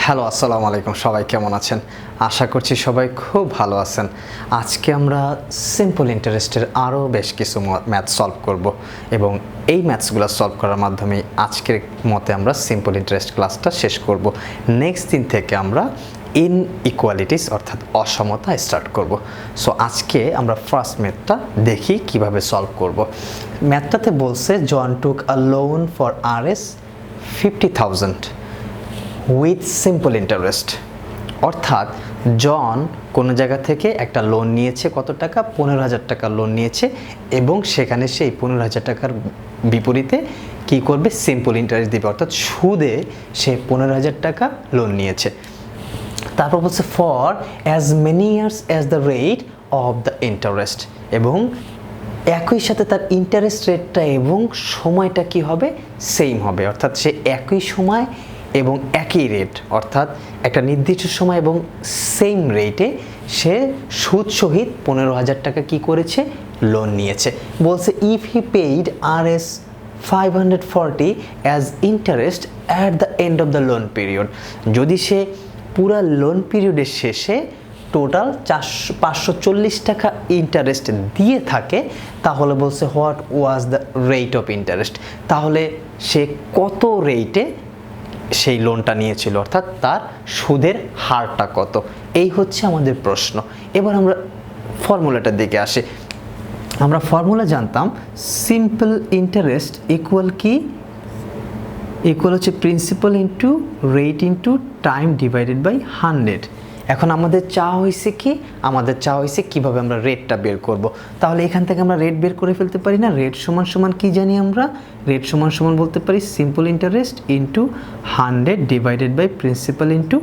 Hello আসসালামু আলাইকুম, সবাই কেমন আছেন? আশা করছি সবাই খুব ভালো আছেন। আজকে আমরা সিম্পল ইন্টারেস্টের আরও বেশ কিছু ম্যাথ সলভ করব এবং এই ম্যাথসগুলো সলভ করার মাধ্যমে আজকের মতে আমরা সিম্পল ইন্টারেস্ট ক্লাসটা শেষ করব। নেক্সট দিন থেকে আমরা ইনইকুয়ালিটিস অর্থাৎ অসমতা স্টার্ট করব। সো আজকে আমরা ফার্স্ট ম্যাথটা দেখি কিভাবে সলভ করব। ম্যাথটাতে বলছে John took a loan for RS 50,000 with simple interest, অর্থাৎ জন কোনো জায়গা থেকে একটা লোন নিয়েছে, কত টাকা? 15,000 টাকা লোন নিয়েছে এবং সেখানে সেই 15,000 টাকার বিপরীতে কি করবে? সিম্পল ইন্টারেস্ট দিবে, অর্থাৎ সুদে সে 15,000 টাকা লোন নিয়েছে। তারপর বলছে for as many years as the rate of the interest, এবং একই সাথে তার ইন্টারেস্ট রেটটা এবং সময়টা কি হবে? সেম হবে, অর্থাৎ সে একই সময় এবং একই রেট, অর্থাৎ একটা নির্দিষ্ট সময় এবং সেম রেটে সে সুদ সহিত 15,000 টাকা কি করেছে? লোন নিয়েছে। বলছে if he paid RS 540 as interest at the end of the loan period, যদি সে পুরা লোন পিরিয়ডের শেষে টোটাল 540 টাকা ইন্টারেস্ট দিয়ে থাকে, তাহলে বলছে what was the rate of interest, তাহলে সে কত রেটে সেই লোনটা নিয়েছিল, অর্থাৎ তার সুদের হারটা কত? এই হচ্ছে আমাদের প্রশ্ন। এবার আমরা ফর্মুলাটার দিকে আসি। আমরা ফর্মুলা জানতাম সিম্পল ইন্টারেস্ট ইকুয়াল কি? ইকুয়াল হচ্ছে principal into rate into time divided by 100। এখন আমাদের চাওয়া হয়েছে কি? আমাদের চাওয়া হয়েছে কীভাবে আমরা রেটটা বের করব। তাহলে এখান থেকে আমরা রেট বের করে ফেলতে পারি না? রেট সমান সমান কি জানি আমরা? রেট সমান সমান বলতে পারি simple interest into 100 divided by principal into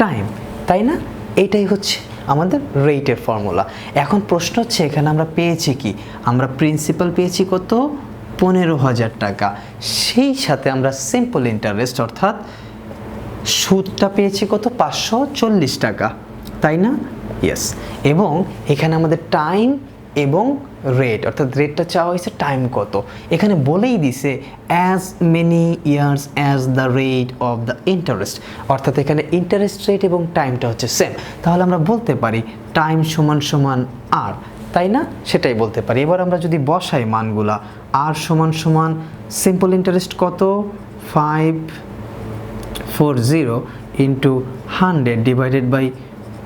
time, তাই না? এইটাই হচ্ছে আমাদের রেটের ফর্মুলা। এখন প্রশ্ন হচ্ছে এখানে আমরা পেয়েছি কি? আমরা প্রিন্সিপাল পেয়েছি কত? 15,000 টাকা। সেই সাথে আমরা সিম্পল ইন্টারেস্ট অর্থাৎ সুদটা পেয়েছি কত? 540 টাকা, তাই না? ইয়েস। এবং এখানে আমাদের টাইম এবং রেট, অর্থাৎ রেটটা চাওয়া হয়েছে, টাইম কত? এখানে বলেই দিছে as many years as the rate of the interest, অর্থাৎ এখানে ইন্টারেস্ট রেট এবং টাইমটা হচ্ছে সেম। তাহলে আমরা বলতে পারি টাইম সমান সমান আর, তাই না? সেটাই বলতে পারি। এবার আমরা যদি বসাই মানগুলা, আর সমান সমান সিম্পল ইন্টারেস্ট কত? 540 ইন্টু 100 ডিভাইডেড বাই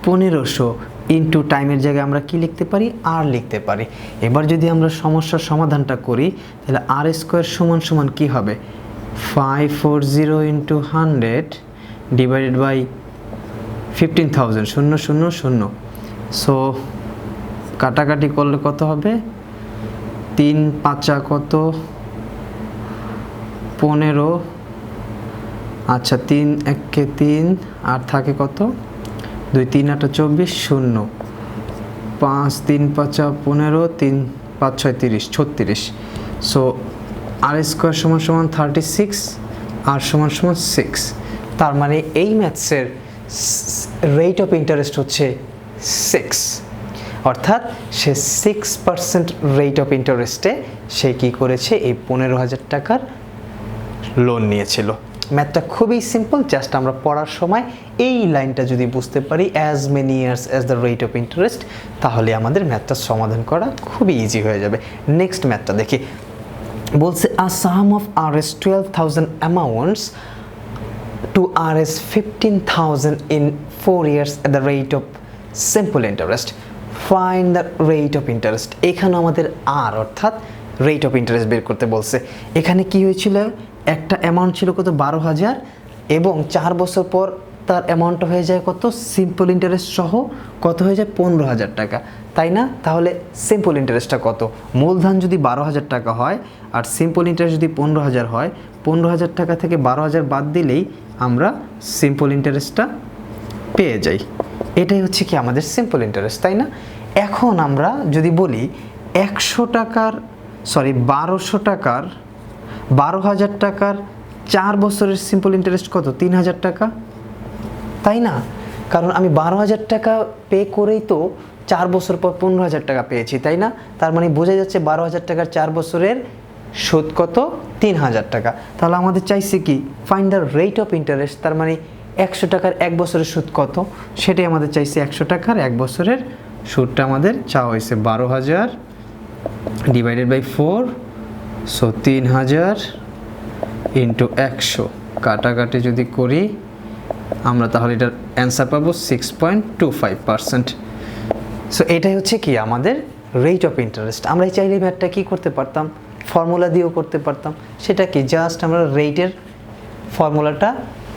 1500 ইন্টু টাইমের জায়গায় আমরা কি লিখতে পারি? আর লিখতে পারি। এবার যদি আমরা সমস্যার সমাধানটা করি, তাহলে আর স্কোয়ার সমান সমান কী হবে? 540 ইন্টু 100 ডিভাইডেড বাই 15,000 000। সো কাটাকাটি করলে কত হবে? 3 5 কত? 15। আচ্ছা, 3 1 3 আর থাকে কত? 2 3 8 24 0 5 3 5 15 3 5 6 30 36। সো আর স্কোয়ার সমান সমান 36, আর সমান সমান 6। তার মানে এই ম্যাথসের রেট অফ ইন্টারেস্ট হচ্ছে 6, অর্থাৎ সে 6% রেট অফ ইন্টারেস্টে সে কী করেছে? এই 15,000 টাকার লোন নিয়েছিল। ম্যাথটা খুবই সিম্পল, জাস্ট আমরা পড়ার সময় এই লাইনটা যদি বুঝতে পারি as many years as the rate of interest, তাহলে আমাদের ম্যাথটা সমাধান করা খুবই ইজি হয়ে যাবে। নেক্সট ম্যাথটা দেখি। বলছে a sum of RS 12,000 amounts to RS 15,000 in 4 years at the rate of simple interest. Find the rate of interest. এখানে আমাদের আর অর্থাৎ রেট অফ ইন্টারেস্ট বের করতে বলছে। এখানে কি হয়েছিল? একটা অ্যামাউন্ট ছিল কত? 12,000, এবং 4 বছর পর তার অ্যামাউন্টটা হয়ে যায় কত? সিম্পল ইন্টারেস্ট সহ কত হয়ে যায়? 15,000 টাকা, তাই না? তাহলে সিম্পল ইন্টারেস্টটা কত? মূলধন যদি 12,000 টাকা হয় আর সিম্পল ইন্টারেস্ট যদি 15,000 হয়, 15,000 টাকা থেকে 12,000 বাদ দিলেই আমরা সিম্পল ইন্টারেস্টটা পেয়ে যাই। এটাই হচ্ছে কি আমাদের সিম্পল ইন্টারেস্ট, তাই না? এখন আমরা যদি বলি 100 টাকার 1200 টাকার 12,000 টাকার 4 বছরের সিম্পল ইন্টারেস্ট কত? 3,000 টাকা, তাই না? কারণ আমি 12,000 টাকা পে করেই তো 4 বছর পর 15,000 টাকা পেয়েছি, তাই না? তার মানে বোঝা যাচ্ছে 12,000 টাকার 4 বছরের সুদ কত? 3,000 টাকা। তাহলে আমাদের চাইছে কি? Find the rate of interest. তার মানে 100 টাকার 1 বছরের সুদ কত সেটাই আমাদের চাইছে। 100 টাকার 1 বছরের সুদটা আমাদের চাওয়া হয়েছে 12,000 ডিভাইডেড বাই 4, সো 3,000 ইন্টু 100 কাটাকাটি যদি করি আমরা তাহলে এটার অ্যান্সার পাবো 6.25%। সো এটাই হচ্ছে কি আমাদের রেট অফ ইন্টারেস্ট। আমরা চাইলে ম্যাথটা কি করতে পারতাম, ফর্মুলা দিয়েও করতে পারতাম। সেটা কি, জাস্ট আমরা রেটের ফর্মুলাটা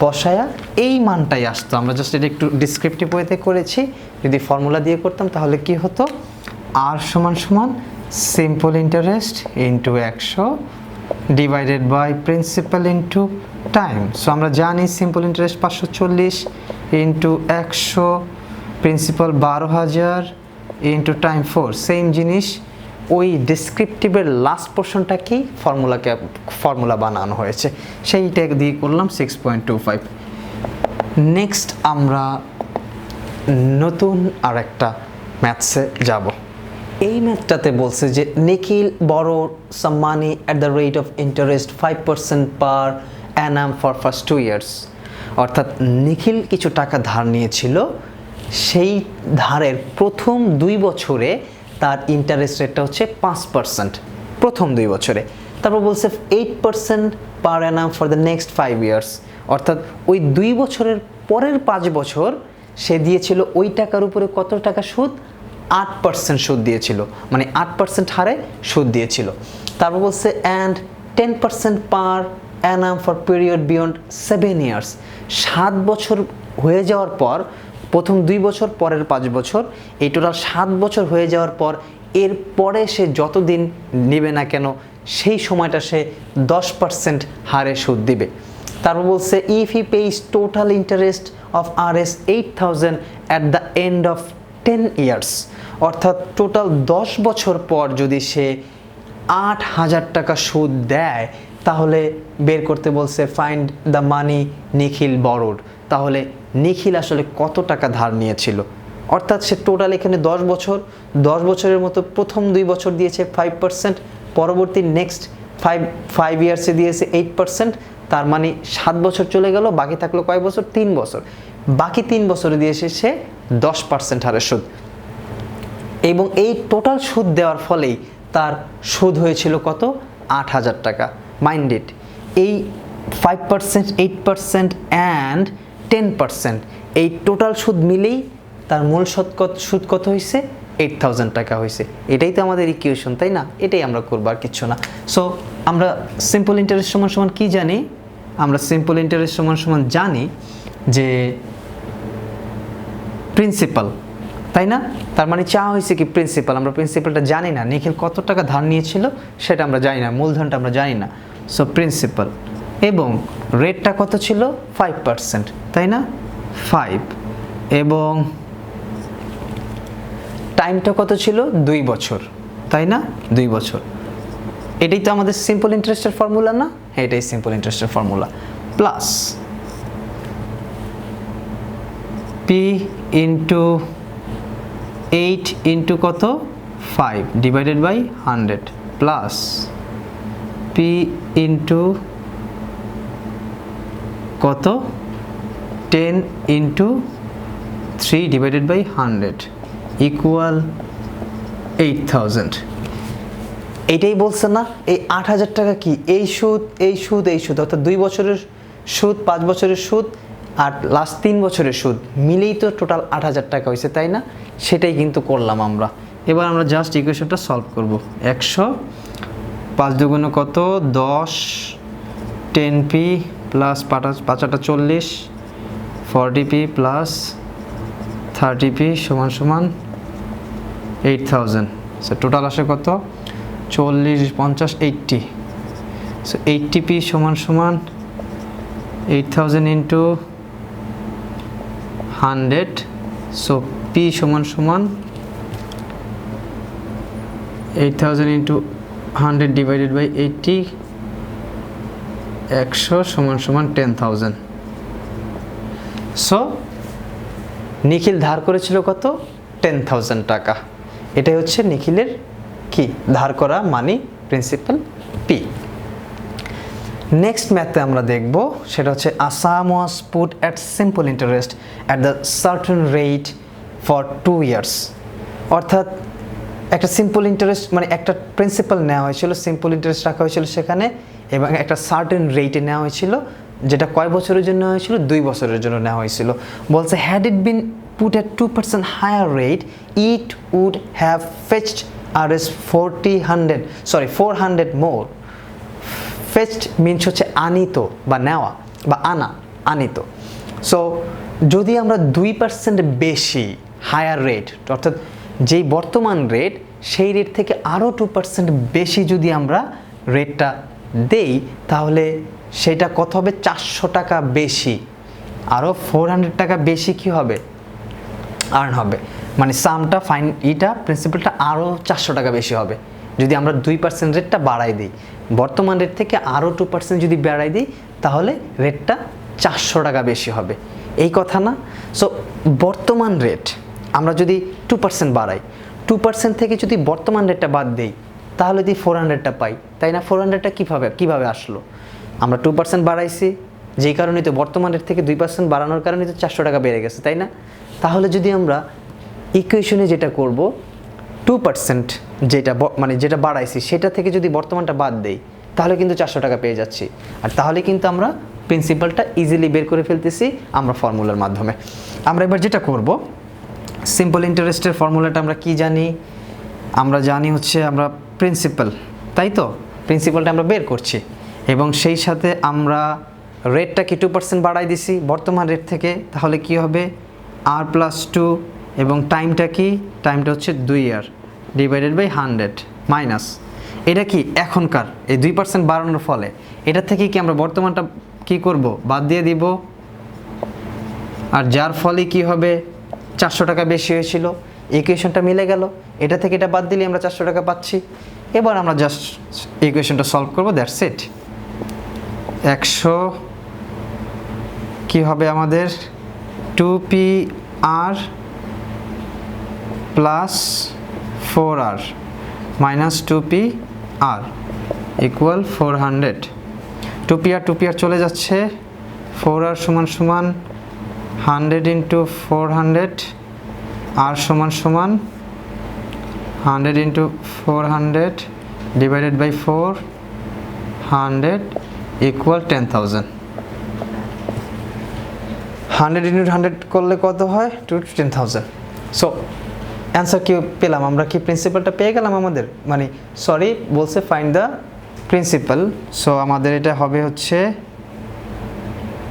বসায়া এই মানটাই আসতো। আমরা জাস্ট এটা একটু ডিসক্রিপটিভ ওয়েতে করেছি। যদি ফর্মুলা দিয়ে করতাম তাহলে কি হতো, আর সমান সমান simple interest into 100 divided by principal into time. So আমরা জানি simple interest 540 into 100, principal 12,000 into time 4। Same জিনিস ওই ডিসক্রিপটিভের লাস্ট পোর্শনটা কি, ফর্মুলা বানানো হয়েছে, সেইটা দিয়ে করলাম 6.25। নেক্সট আমরা নতুন আর একটা ম্যাথসে যাব। এই ম্যাথটাতে বলছে যে নিখিল borrowed some money at the rate of interest 5% per annum for first 2 years। অর্থাৎ নিখিল কিছু টাকা ধার নিয়েছিল, সেই ধারের প্রথম 2 বছরে তার ইন্টারেস্ট রেটটা হচ্ছে 5% প্রথম 2 বছরে। তারপর বলছে 8% per annum for the next 5 years। অর্থাৎ ওই 2 বছরের পরের 5 বছর সে দিয়েছিল ওই টাকার উপরে কত টাকা সুদ, 8% সুদ দিয়েছিল, মানে 8% হারে সুদ দিয়েছিল। তারপর বলছে and 10% per Anam for period beyond 7 years. 7 বছর হয়ে যাওয়ার পর, প্রথম 2 বছর পরের 5 বছর, এই টোটাল 7 বছর হয়ে যাওয়ার পর এর পরে সে যতদিন নেবে না কেন সেই সময়টা সে 10% হারে সুদ দিবে। তারপর বলছে if he page total interest of RS 8,000 at the end of 10 years. অর্থাৎ টোটাল 10 বছর পর যদি সে 8,000 টাকা সুদ দেয় তাহলে বের করতে বলছে find the money Nikhil borrowed. তাহলে নিখিল আসলে কত টাকা ধার নিয়েছিল। অর্থাৎ সে টোটাল এখানে 10 বছরের মতো প্রথম 2 বছর দিয়েছে 5%, পরবর্তী নেক্সট 5 ইয়ার্সে দিয়েছে 8%। তার মানে 7 বছর চলে গেল, বাকি থাকলো কয় বছর, 3 বছর। বাকি 3 বছরে দিয়েছে সে 10% হারে সুদ। এবং এই টোটাল সুদ দেওয়ার ফলেই তার সুদ হয়েছিল কত, 8,000 টাকা। মাইন্ড ইট, এই 5%, 8% অ্যান্ড 10% এই টোটাল সুদ মিলেই তার মূল সুদ কত হয়েছে, 8,000 টাকা হয়েছে। এটাই তো আমাদের ইকুয়েশন, তাই না? এটাই আমরা করবো, আর কিচ্ছু না। সো আমরা সিম্পল ইন্টারেস্ট সমান সমান কি জানি, আমরা সিম্পল ইন্টারেস্ট সমান সমান জানি যে প্রিন্সিপাল, তাই না? তার মানে চাওয়া হয়েছে কি প্রিন্সিপাল। আমরা প্রিন্সিপালটা জানি না, নিখিল কত টাকা ধার নিয়েছিল সেটা আমরা জানি না, মূলধনটা আমরা জানি না। সো প্রিন্সিপাল, এবং রেটটা কত ছিল, 5%, তাই না? 5, এবং টাইমটা কত ছিল, 2 বছর, তাই না? 2 বছর। এটাই তো আমাদের সিম্পল ইন্টারেস্টের ফর্মুলা না? এটাই সিম্পল ইন্টারেস্টের formula. Plus P into 8 into কত, 5 divided by 100 plus P into কত, 10 ইন্টু 3 ডিভাইডেড বাই 100 ইকুয়াল 8,000। এইটাই বলছে না, এই 8,000 টাকা কি, এই সুদ এই সুদ এই সুদ, অর্থাৎ 2 বছরের সুদ, 5 বছরের সুদ আর লাস্ট 3 বছরের সুদ মিলেই তো টোটাল 8,000 টাকা হয়েছে, তাই না? সেটাই কিন্তু করলাম আমরা। এবার আমরা জাস্ট ইকুয়েশনটা সলভ করব। 100 5 দুগুণে কত, 10, 10p plus 5 40, 40p plus 30p সমান সমান 8,000। সো টোটাল আসে কত, 40, 50, 80। সো 80p সমান সমান 8,000 ইন্টু 100। সো p সমান সমান 8,000 ইন্টু 100 ডিভাইডেড বাই 80, 100 সমান সমান 10,000। সো নিখিল ধার করেছিল কত, 10,000 টাকা। এটাই হচ্ছে নিখিলের কি ধার করা মানি, প্রিন্সিপাল পি। নেক্সট ম্যাথে আমরা দেখব সেটা হচ্ছে a sum was put at simple interest at the certain rate for 2 years, অর্থাৎ একটা সিম্পল ইন্টারেস্ট মানে একটা প্রিন্সিপাল নেওয়া হয়েছিল, সিম্পল ইন্টারেস্ট রাখা হয়েছিল সেখানে, এবং একটা সার্টেন রেটে নেওয়া হয়েছিল, যেটা কয় বছরের জন্য নেওয়া হয়েছিল? 2 বছরের জন্য নেওয়া হয়েছিল। বলছে had it been put at 2% higher rate it would have fetched Rs 400 more. Fetched means হচ্ছে আনিত বা নেওয়া বা আনিত। সো যদি আমরা 2% বেশি হায়ার রেট, অর্থাৎ যেই বর্তমান রেট সেই রেট থেকে আরও 2% বেশি যদি আমরা রেটটা দেই, তাহলে সেটা কত হবে? 400 টাকা বেশি, আরও 400 টাকা বেশি কি হবে? আর্ন হবে। মানে সামটা প্রিন্সিপালটা আরও 400 টাকা বেশি হবে যদি আমরা 2% রেটটা বাড়াই দিই। বর্তমান রেট থেকে আরও 2% যদি বাড়াই দিই, তাহলে রেটটা 400 টাকা বেশি হবে, এই কথা না? সো বর্তমান রেট আমরা যদি 2% বাড়াই, 2% থেকে যদি বর্তমান রেটটা বাদ দেই, তাহলে যদি 400টা পাই, তাই না? 400টা কীভাবে আসলো? আমরা 2% বাড়াইছি, যেই কারণে তো বর্তমান রেট থেকে 2% বাড়ানোর কারণে তো 400 টাকা বেড়ে গেছে, তাই না? তাহলে যদি আমরা ইকুয়েশনে যেটা করব, 2% যেটা বাড়াইছি সেটা থেকে যদি বর্তমানটা বাদ দেই, তাহলে কিন্তু 400 টাকা পেয়ে যাচ্ছি। আর তাহলে কিন্তু আমরা প্রিন্সিপালটা ইজিলি বের করে ফেলতেছি আমরা ফর্মুলার মাধ্যমে। আমরা এবার যেটা করব, সিম্পল ইন্টারেস্টের ফর্মুলাটা আমরা কি জানি? আমরা জানি হচ্ছে আমরা প্রিন্সিপাল, তাই তো? প্রিন্সিপালটা আমরা বের করছি, এবং সেই সাথে আমরা রেটটা কি 2% বাড়াই দিছি বর্তমান রেট থেকে, তাহলে কি হবে? R+2, এবং টাইমটা কি? টাইমটা হচ্ছে 2 ইয়ার ডিভাইডেড বাই 100 মাইনাস এটা কি এখনকার এই 2% বাড়ানোর ফলে এটা থেকে কি আমরা বর্তমানটা কি করব? বাদ দিয়ে দিব, আর যার ফলে কি হবে? 400 টাকা বেশি হয়েছিল, ইকুয়েশনটা মিলে গেল, এটা থেকে এটা বাদ দিলে আমরা 400 টাকা পাচ্ছি। এবার আমরা জাস্ট ইকুয়েশনটা সলভ করব, দ্যাটস ইট। 100 কি হবে আমাদের? 2PR plus 4R minus 2PR equal 400। 2PR চলে যাচ্ছে, 4R সমান 100 ইন্টু 400, R সমান 100 into 400 divided by 400 equal 10,000। 100 into 100 করলে কত হয়? 10,000। সো অ্যান্সার কি পেলাম আমরা? কি প্রিন্সিপালটা পেয়ে গেলাম আমাদের? মানে সরি, বলছে ফাইন্ড দ্য প্রিন্সিপাল। সো আমাদের এটা হবে হচ্ছে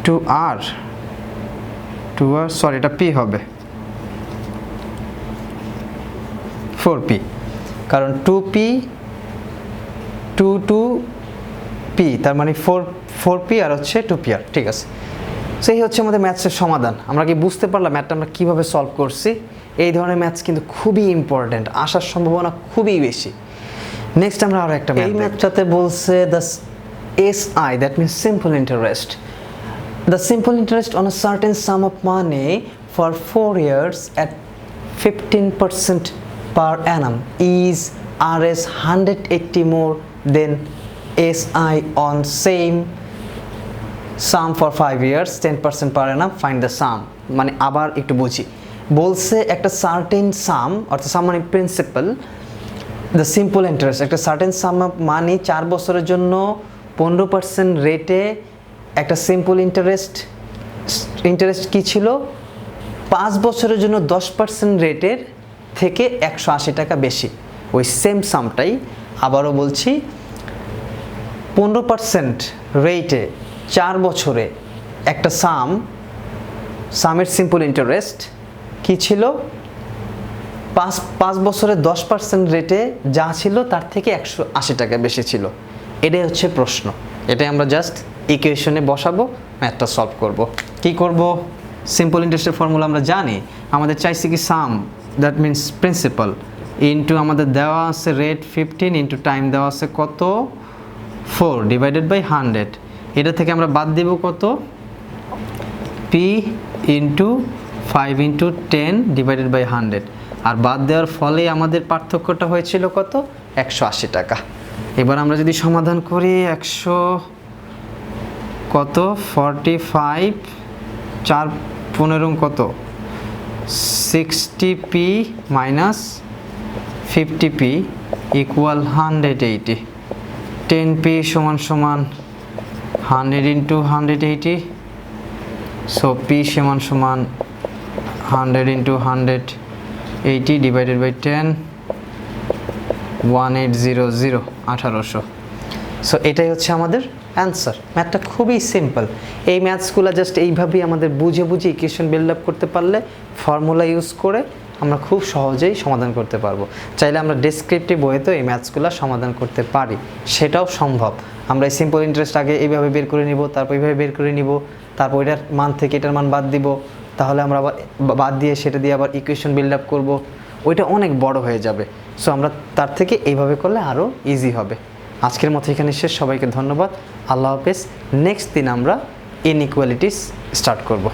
2R, সরি এটা P হবে 4P, কারণ 2P 2P তার মানে 4P আর হচ্ছে 2PR। ঠিক আছে, সেই হচ্ছে আমাদের ম্যাথসের সমাধান। আমরা কি বুঝতে পারলাম ম্যাথটা আমরা কীভাবে সলভ করছি? এই ধরনের ম্যাথস কিন্তু খুবই ইম্পর্ট্যান্ট, আসার সম্ভাবনা খুবই বেশি। নেক্সট আমরা আরও একটা ম্যাথ, এই ম্যাথটাতে বলছে the SI, that means simple interest, the simple interest on a certain some of money for 4 years at 15% per annum is Rs 180 more than SI on same sum for 5 years 10% per annum, find the sum। মানে আবার একটু বুঝি, বলছে একটা certain সাম, অর্থাৎ সাম মানে principal, the simple interest, একটা certain some of money 4 বছরের জন্য 15% রেটে একটা সিম্পল ইন্টারেস্ট কি ছিল? 5 বছরের জন্য 10% রেটের থেকে 180 টাকা বেশি। ওই সেম সামটাই আবারও বলছি, 15% রেটে 4 বছরে একটা সামের সিম্পল ইন্টারেস্ট কি ছিল? 5 বছরে 10% রেটে যা ছিল তার থেকে 180 টাকা বেশি ছিল। এটাই হচ্ছে প্রশ্ন, এটাই আমরা জাস্ট ইকুয়েশনে বসাবো, ম্যাথটা সলভ করব। কি করব? সিম্পল ইন্টারেস্টের ফর্মুলা আমরা জানি, আমাদের চাইছি কি সাম, দ্যাট মিনস প্রিন্সিপাল, ইন্টু আমাদের দেওয়া আছে রেট 15 ইন্টু টাইম দেওয়া আছে কত? 4 ডিভাইডেড বাই 100। এটা থেকে আমরা বাদ দেব কত? P into 5 into 10 divided by 100, আর বাদ দেওয়ার ফলে আমাদের পার্থক্যটা হয়েছিল কত? 180 টাকা। এবার আমরা যদি সমাধান করি, 100 কত 45 4 15 কত 60p minus 50p equal 180 10p সমান সমান 100 ইন্টু 180 সো p সমান সমান 100 ইন্টু 180 ডিভাইডেড বাই 10 1800 1800 সো এটাই হচ্ছে আমাদের অ্যান্সার। ম্যাথটা খুবই সিম্পল। এই ম্যাথসগুলো জাস্ট এইভাবেই আমাদের বুঝে বুঝে ইকুয়েশন বিল্ড আপ করতে পারলে ফর্মুলা ইউজ করে আমরা খুব সহজেই সমাধান করতে পারবো। চাইলে আমরা ডেসক্রিপটিভ ওয়েতেও এই ম্যাথসগুলো সমাধান করতে পারি, সেটাও সম্ভব। আমরা এই সিম্পল ইন্টারেস্ট আগে এইভাবে বের করে নিব, তারপর এইভাবে বের করে নিব, তারপর এটার মান থেকে এটার মান বাদ দিব, তাহলে আমরা আবার বাদ দিয়ে সেটা দিয়ে আবার ইকুয়েশন বিল্ড আপ করবো, ওইটা অনেক বড় হয়ে যাবে। সো আমরা তার থেকে এইভাবে করলে আরও ইজি হবে। আজকের মতো এখানে শেষ। সবাইকে ধন্যবাদ। আল্লাহ হাফেজ। নেক্সট দিন আমরা ইনইকুয়ালিটিস স্টার্ট করব।